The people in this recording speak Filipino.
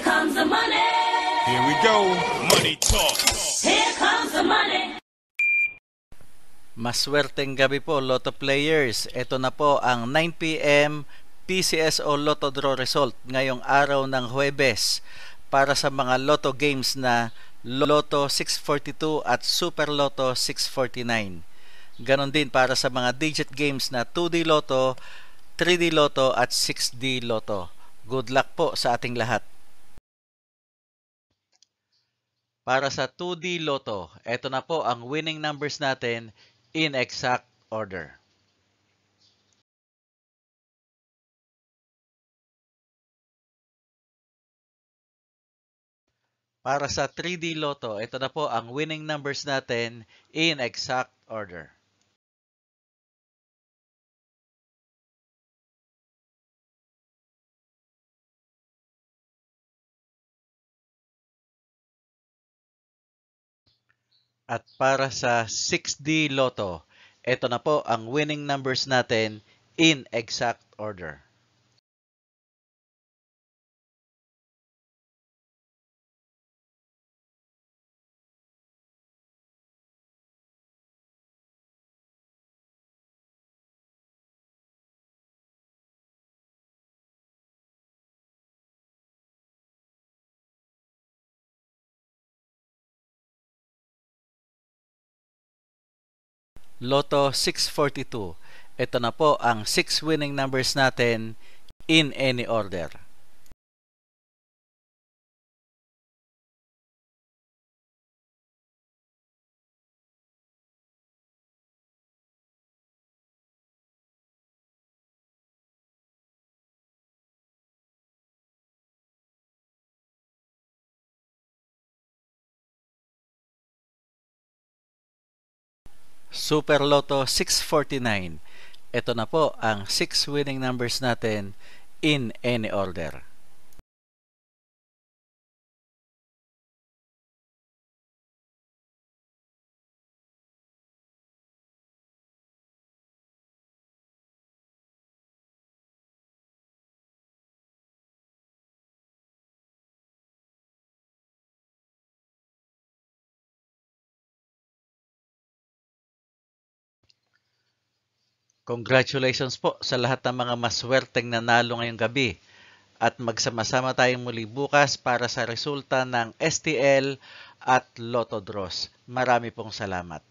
Here comes the money. Here we go. Money talk. Here comes the money. Maswerteng gabi po, Lotto players. Ito na po ang 9 p.m. PCSO Lotto Draw result ngayong araw ng Huwebes para sa mga Lotto games na Lotto 642 at Super Lotto 649. Ganon din para sa mga digit games na 2D Lotto, 3D Lotto at 6D Lotto. Good luck po sa ating lahat. Para sa 2D Lotto, ito na po ang winning numbers natin in exact order. Para sa 3D Lotto, ito na po ang winning numbers natin in exact order. At para sa 6D Lotto, ito na po ang winning numbers natin in exact order. Lotto 642. Ito na po ang 6 winning numbers natin in any order. Super Lotto 649. Ito na po ang 6 winning numbers natin in any order. Congratulations po sa lahat ng mga maswerteng nanalo ngayong gabi at magsama-sama tayong muli bukas para sa resulta ng STL at Lotto Draws. Marami pong salamat.